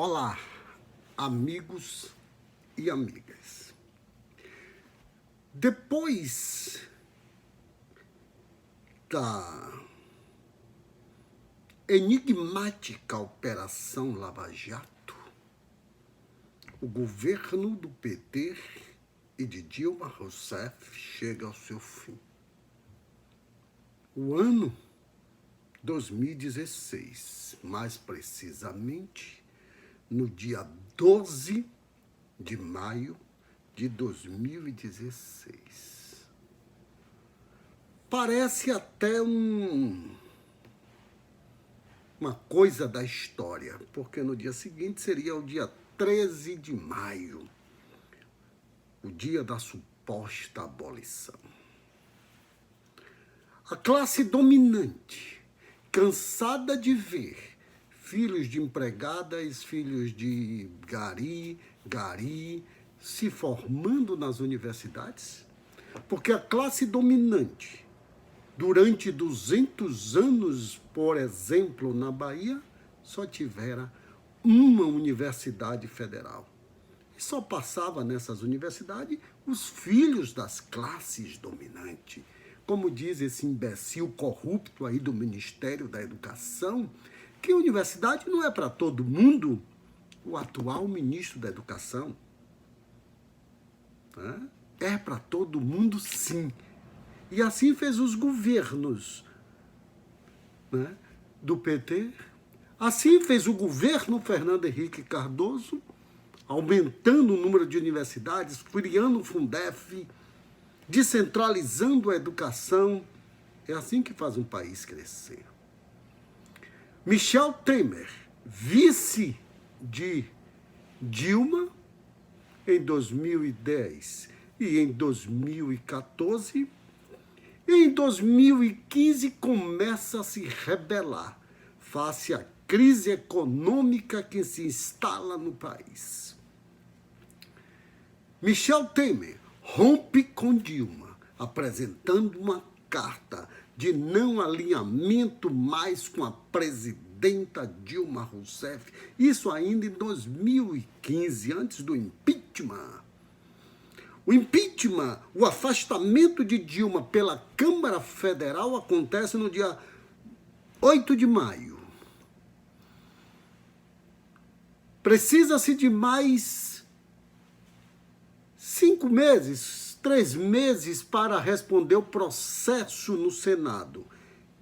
Olá, amigos e amigas. Depois da enigmática Operação Lava Jato, o governo do PT e de Dilma Rousseff chega ao seu fim. O ano 2016, mais precisamente, no dia 12 de maio de 2016. Parece até uma coisa da história, porque no dia seguinte seria o dia 13 de maio, o dia da suposta abolição. A classe dominante, cansada de ver filhos de empregadas, filhos de gari, se formando nas universidades, porque a classe dominante, durante 200 anos, por exemplo, na Bahia, só tivera uma universidade federal. E só passava nessas universidades os filhos das classes dominantes. Como diz esse imbecil corrupto aí do Ministério da Educação, que a universidade não é para todo mundo. O atual ministro da Educação é para todo mundo, sim. E assim fez os governos do PT. Assim fez o governo Fernando Henrique Cardoso, aumentando o número de universidades, criando o Fundef, descentralizando a educação. É assim que faz um país crescer. Michel Temer, vice de Dilma, em 2010 e em 2014, e em 2015 começa a se rebelar face à crise econômica que se instala no país. Michel Temer rompe com Dilma, apresentando uma carta de não alinhamento mais com a presidenta Dilma Rousseff, isso ainda em 2015, antes do impeachment. O impeachment, o afastamento de Dilma pela Câmara Federal acontece no dia 8 de maio. Precisa-se de mais 3 meses para responder o processo no Senado.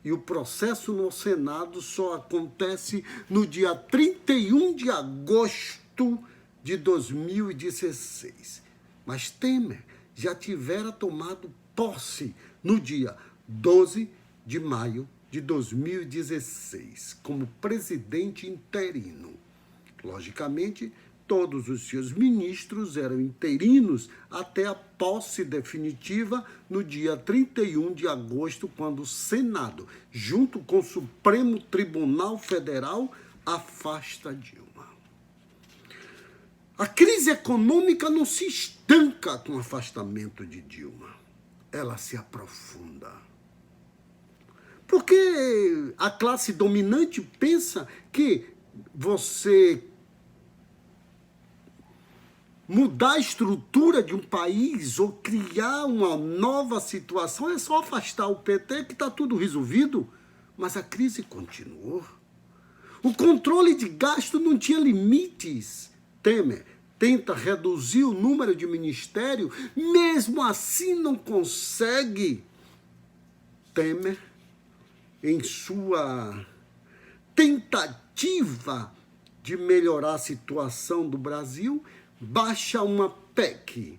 E o processo no Senado só acontece no dia 31 de agosto de 2016. Mas Temer já tivera tomado posse no dia 12 de maio de 2016, como presidente interino. Logicamente, todos os seus ministros eram interinos até a posse definitiva no dia 31 de agosto, quando o Senado, junto com o Supremo Tribunal Federal, afasta Dilma. A crise econômica não se estanca com o afastamento de Dilma. Ela se aprofunda. Porque a classe dominante pensa que você mudar a estrutura de um país ou criar uma nova situação é só afastar o PT, que está tudo resolvido. Mas a crise continuou. O controle de gasto não tinha limites. Temer tenta reduzir o número de ministérios, mesmo assim não consegue. Temer, em sua tentativa de melhorar a situação do Brasil, baixa uma PEC,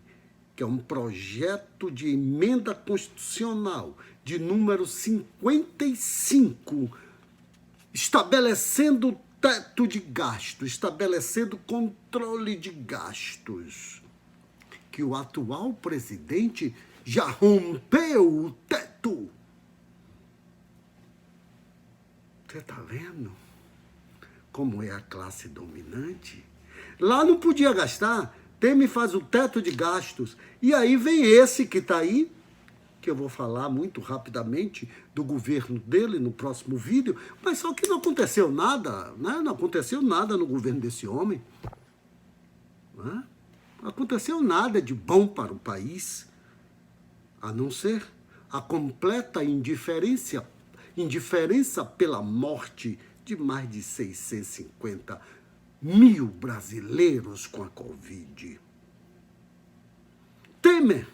que é um projeto de emenda constitucional de número 55, estabelecendo teto de gastos, estabelecendo controle de gastos, que o atual presidente já rompeu o teto. Você está vendo como é a classe dominante? Lá não podia gastar, Temer faz o teto de gastos. E aí vem esse que está aí, que eu vou falar muito rapidamente do governo dele no próximo vídeo, mas só que não aconteceu nada, né? Não aconteceu nada no governo desse homem. Né? Não aconteceu nada de bom para o país, a não ser a completa indiferença pela morte de mais de 650 mil brasileiros com a Covid. Temer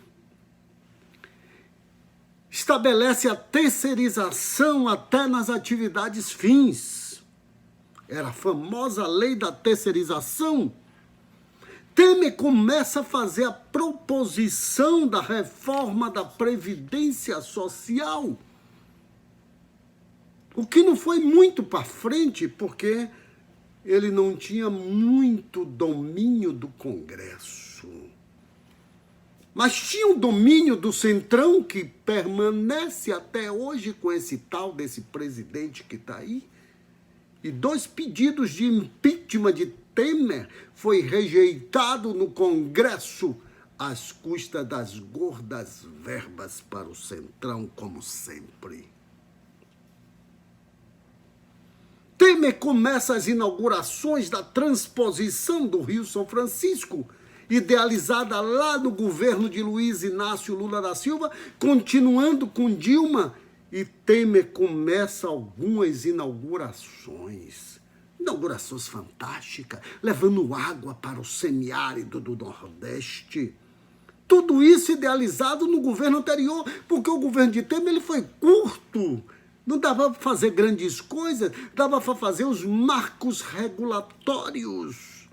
estabelece a terceirização até nas atividades fins. Era a famosa lei da terceirização. Temer começa a fazer a proposição da reforma da Previdência Social, o que não foi muito para frente, porque ele não tinha muito domínio do Congresso. Mas tinha o domínio do Centrão, que permanece até hoje com esse tal desse presidente que está aí. E 2 pedidos de impeachment de Temer foi rejeitado no Congresso às custas das gordas verbas para o Centrão, como sempre. Temer começa as inaugurações da transposição do Rio São Francisco, idealizada lá no governo de Luiz Inácio Lula da Silva, continuando com Dilma, e Temer começa algumas inaugurações fantásticas, levando água para o semiárido do Nordeste. Tudo isso idealizado no governo anterior, porque o governo de Temer ele foi curto, não dava para fazer grandes coisas, dava para fazer os marcos regulatórios.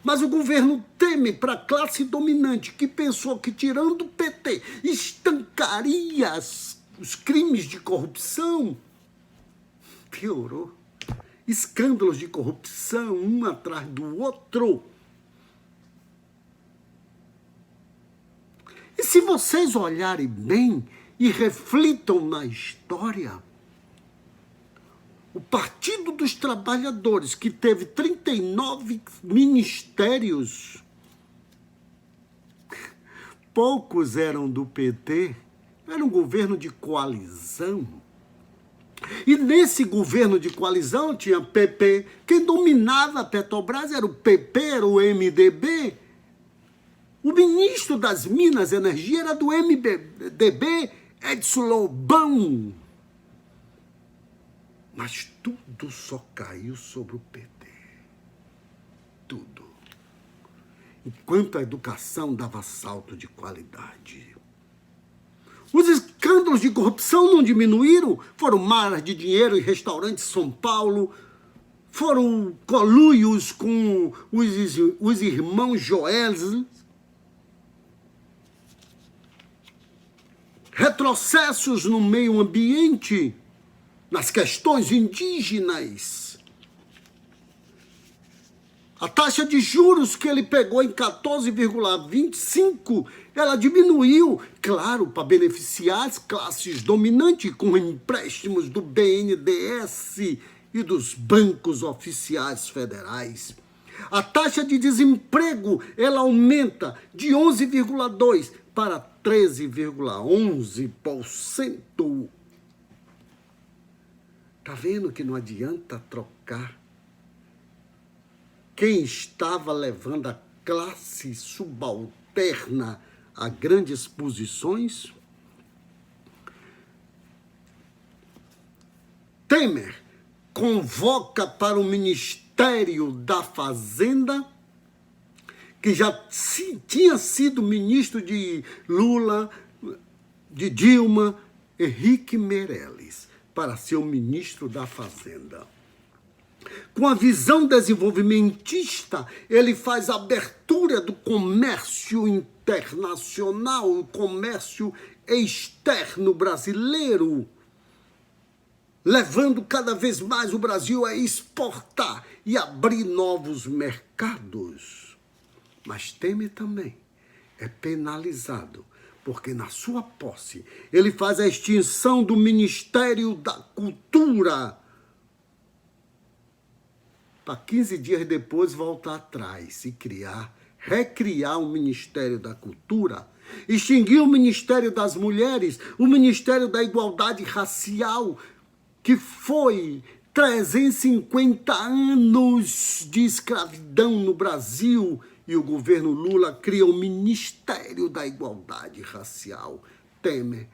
Mas o governo Temer, para a classe dominante, que pensou que tirando o PT estancaria os crimes de corrupção, piorou. Escândalos de corrupção, um atrás do outro. E se vocês olharem bem e reflitam na história, o Partido dos Trabalhadores, que teve 39 ministérios, poucos eram do PT, era um governo de coalizão. E nesse governo de coalizão tinha PP, quem dominava a Petrobras era o PP, era o MDB. O ministro das Minas e Energia era do MDB, Edson Lobão. Mas tudo só caiu sobre o PT. Tudo. Enquanto a educação dava salto de qualidade. Os escândalos de corrupção não diminuíram, foram malas de dinheiro em restaurantes em São Paulo, foram conluios com os irmãos Joelis, retrocessos no meio ambiente, nas questões indígenas. A taxa de juros que ele pegou em 14,25, ela diminuiu, claro, para beneficiar as classes dominantes com empréstimos do BNDES e dos bancos oficiais federais. A taxa de desemprego, ela aumenta de 11,2% para 13,11%. Está vendo que não adianta trocar quem estava levando a classe subalterna a grandes posições? Temer convoca para o Ministério da Fazenda, que já tinha sido ministro de Lula, de Dilma, Henrique Meirelles, para ser o ministro da Fazenda. Com a visão desenvolvimentista, ele faz a abertura do comércio internacional, o comércio externo brasileiro, levando cada vez mais o Brasil a exportar e abrir novos mercados. Mas Temer também é penalizado, porque na sua posse ele faz a extinção do Ministério da Cultura, para 15 dias depois voltar atrás e recriar o Ministério da Cultura, Extinguiu o Ministério das Mulheres, o Ministério da Igualdade Racial, que foi 350 anos de escravidão no Brasil, e o governo Lula cria o Ministério da Igualdade Racial. Temer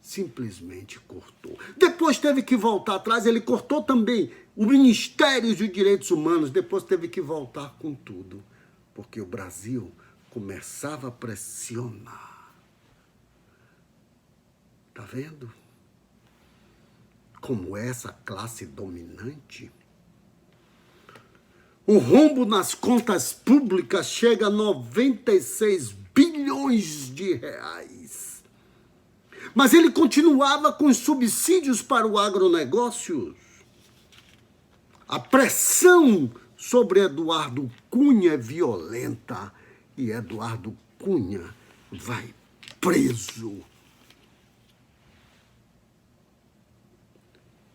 simplesmente cortou. Depois teve que voltar atrás, ele cortou também o Ministério dos Direitos Humanos, depois teve que voltar com tudo, porque o Brasil começava a pressionar. Tá vendo? Como essa classe dominante? O rombo nas contas públicas chega a 96 bilhões de reais. Mas ele continuava com os subsídios para o agronegócio. A pressão sobre Eduardo Cunha é violenta e Eduardo Cunha vai preso.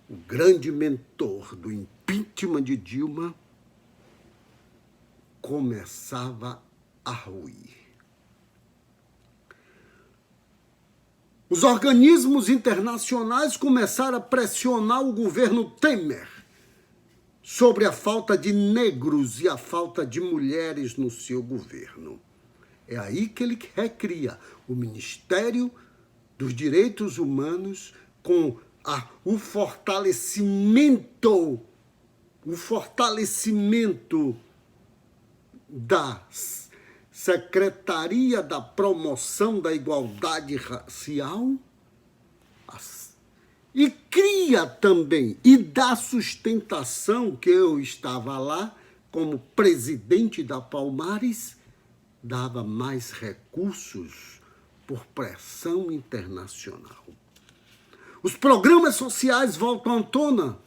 O grande mentor do impeachment de Dilma começava a ruir. Os organismos internacionais começaram a pressionar o governo Temer sobre a falta de negros e a falta de mulheres no seu governo. É aí que ele recria o Ministério dos Direitos Humanos com o fortalecimento da Secretaria da Promoção da Igualdade Racial e cria também e dá sustentação, que eu estava lá como presidente da Palmares, dava mais recursos por pressão internacional. Os programas sociais voltam à tona,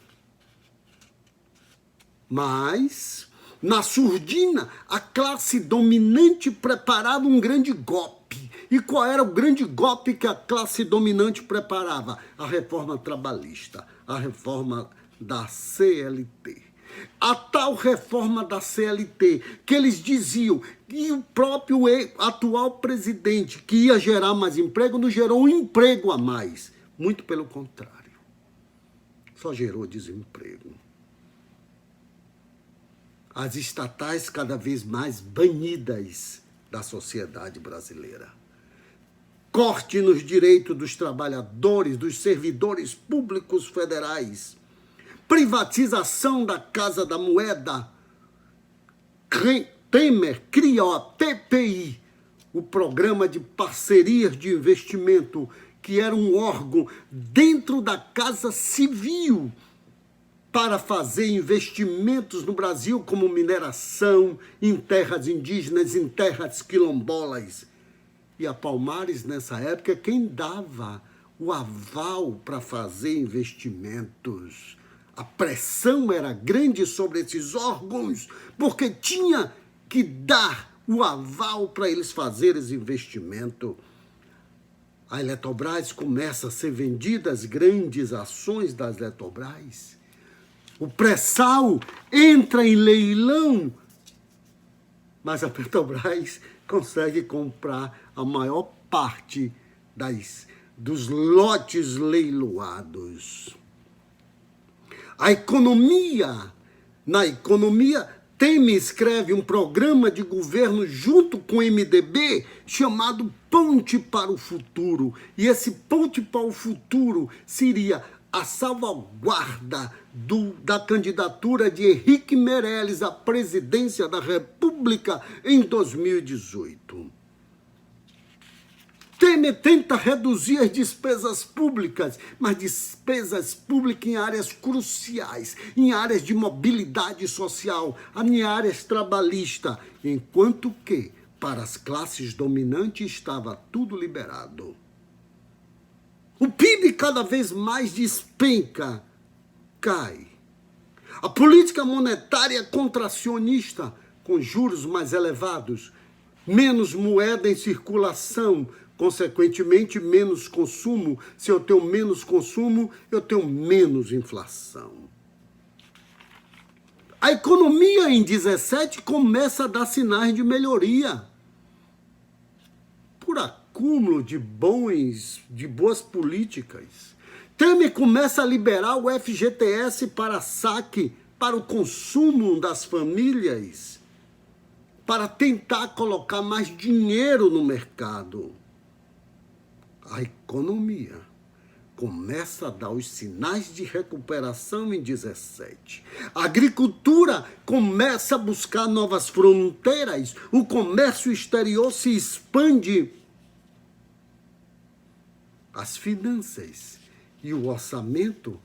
mas na surdina a classe dominante preparava um grande golpe. E qual era o grande golpe que a classe dominante preparava? A reforma trabalhista, a reforma da CLT. A tal reforma da CLT, que eles diziam que o próprio atual presidente, que ia gerar mais emprego, não gerou um emprego a mais. Muito pelo contrário. Só gerou desemprego. As estatais cada vez mais banidas da sociedade brasileira. Corte nos direitos dos trabalhadores, dos servidores públicos federais. Privatização da Casa da Moeda. Temer criou a PPI, o Programa de Parcerias de Investimento, que era um órgão dentro da Casa Civil para fazer investimentos no Brasil, como mineração, em terras indígenas, em terras quilombolas. E a Palmares, nessa época, quem dava o aval para fazer investimentos. A pressão era grande sobre esses órgãos, porque tinha que dar o aval para eles fazerem esse investimento. A Eletrobras começa a ser vendida, as grandes ações das Eletrobras. O pré-sal entra em leilão, mas a Petrobras consegue comprar a maior parte dos lotes leiloados. Na economia, Temer escreve um programa de governo junto com o MDB chamado Ponte para o Futuro. E esse Ponte para o Futuro seria a salvaguarda da candidatura de Henrique Meirelles à presidência da República em 2018. Temer tenta reduzir as despesas públicas, mas despesas públicas em áreas cruciais, em áreas de mobilidade social, em áreas trabalhistas, enquanto que, para as classes dominantes, estava tudo liberado. O PIB cada vez mais despenca, cai. A política monetária contracionista, com juros mais elevados, menos moeda em circulação, consequentemente, menos consumo. Se eu tenho menos consumo, eu tenho menos inflação. A economia, em 17, começa a dar sinais de melhoria. Por acúmulo de boas políticas. Temer começa a liberar o FGTS para saque, para o consumo das famílias, para tentar colocar mais dinheiro no mercado. A economia começa a dar os sinais de recuperação em 17. A agricultura começa a buscar novas fronteiras, o comércio exterior se expande. As finanças e o orçamento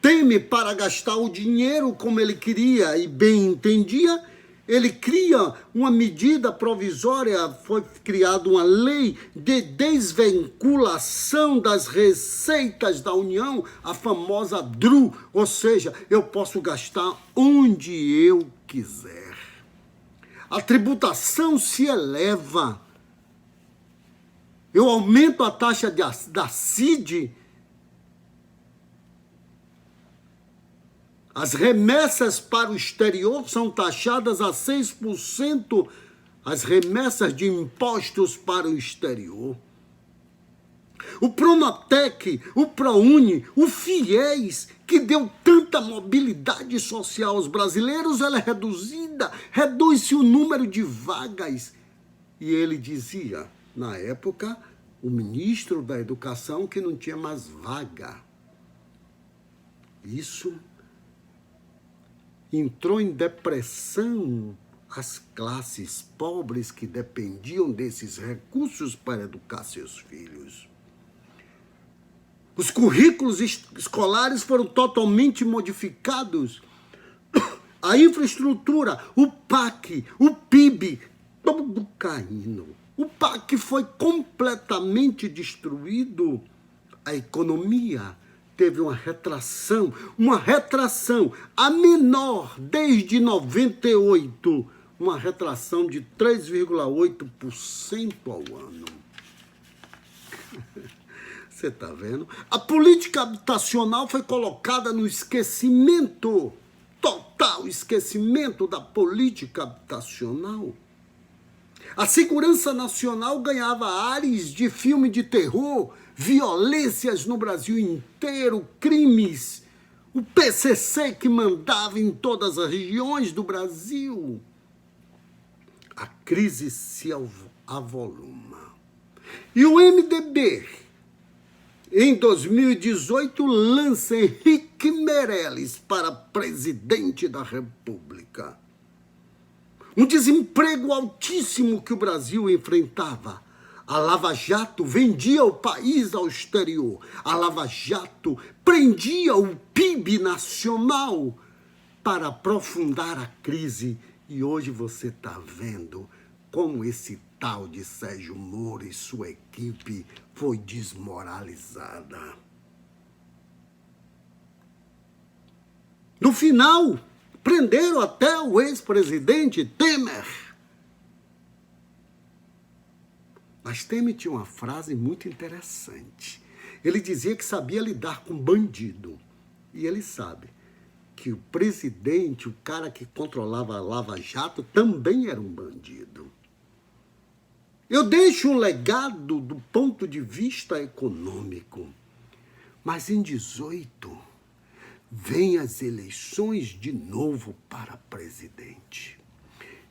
teme para gastar o dinheiro como ele queria e bem entendia. Ele cria uma medida provisória, foi criada uma lei de desvinculação das receitas da União, a famosa DRU, ou seja, eu posso gastar onde eu quiser. A tributação se eleva. Eu aumento a taxa da CID. As remessas para o exterior são taxadas a 6%, as remessas de impostos para o exterior. O Pronatec, o ProUni, o FIES, que deu tanta mobilidade social aos brasileiros, ela é reduzida, reduz-se o número de vagas. E ele dizia, na época, o ministro da Educação, que não tinha mais vaga. Isso entrou em depressão as classes pobres que dependiam desses recursos para educar seus filhos. Os currículos escolares foram totalmente modificados. A infraestrutura, o PAC, o PIB, tudo caindo. O PAC foi completamente destruído. A economia teve uma retração, a menor desde 98, uma retração de 3,8% ao ano. Você está vendo? A política habitacional foi colocada no esquecimento, total esquecimento da política habitacional. A segurança nacional ganhava ares de filme de terror, violências no Brasil inteiro, crimes. O PCC que mandava em todas as regiões do Brasil. A crise se avoluma. E o MDB, em 2018, lança Henrique Meirelles para presidente da República. Um desemprego altíssimo que o Brasil enfrentava. A Lava Jato vendia o país ao exterior. A Lava Jato prendia o PIB nacional para aprofundar a crise. E hoje você está vendo como esse tal de Sérgio Moro e sua equipe foi desmoralizada. No final, prenderam até o ex-presidente Temer. Mas Temer tinha uma frase muito interessante. Ele dizia que sabia lidar com bandido. E ele sabe que o presidente, o cara que controlava a Lava Jato, também era um bandido. Eu deixo um legado do ponto de vista econômico. Mas em 18, vem as eleições de novo para presidente.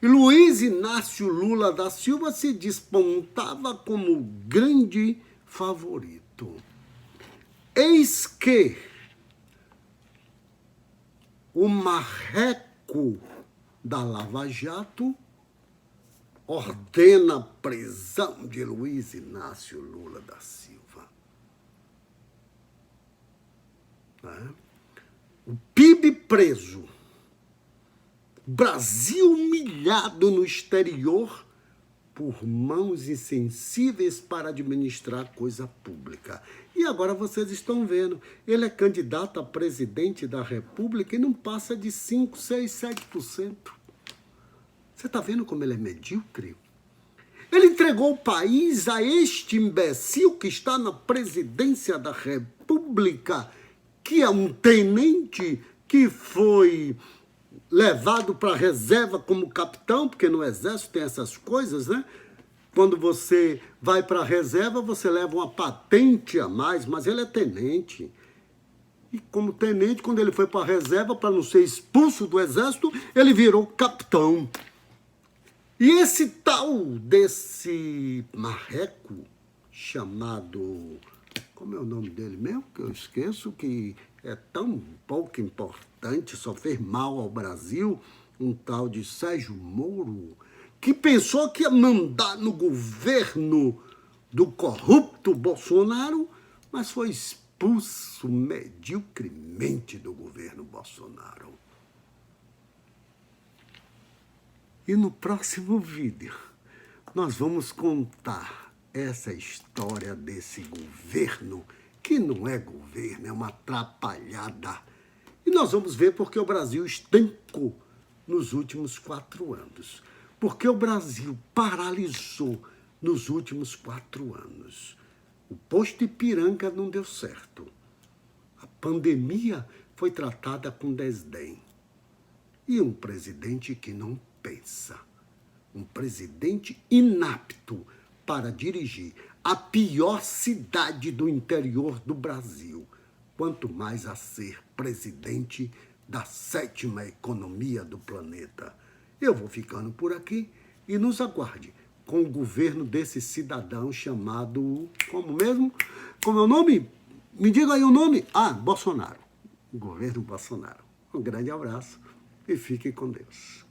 E Luiz Inácio Lula da Silva se despontava como grande favorito. Eis que o marreco da Lava Jato ordena a prisão de Luiz Inácio Lula da Silva. O PIB preso. Brasil humilhado no exterior por mãos insensíveis para administrar coisa pública. E agora vocês estão vendo, ele é candidato a presidente da República e não passa de 5, 6, 7%. Você está vendo como ele é medíocre? Ele entregou o país a este imbecil que está na presidência da República, que é um tenente que foi levado para a reserva como capitão, porque no exército tem essas coisas, né? Quando você vai para a reserva, você leva uma patente a mais, mas ele é tenente. E como tenente, quando ele foi para a reserva, para não ser expulso do exército, ele virou capitão. E esse tal desse marreco chamado... Como é o nome dele mesmo? Que eu esqueço, que é tão pouco importante, só fez mal ao Brasil, um tal de Sérgio Moro, que pensou que ia mandar no governo do corrupto Bolsonaro, mas foi expulso mediocremente do governo Bolsonaro. E no próximo vídeo, nós vamos contar essa história desse governo, que não é governo, é uma atrapalhada. E nós vamos ver porque o Brasil estancou nos últimos 4 anos. Porque o Brasil paralisou nos últimos 4 anos. O posto Ipiranga não deu certo. A pandemia foi tratada com desdém. E um presidente que não pensa. Um presidente inapto para dirigir a pior cidade do interior do Brasil, quanto mais a ser presidente da 7ª economia do planeta. Eu vou ficando por aqui e nos aguarde com o governo desse cidadão chamado... Como mesmo? Como é o nome? Me diga aí o nome. Bolsonaro. O governo Bolsonaro. Um grande abraço e fique com Deus.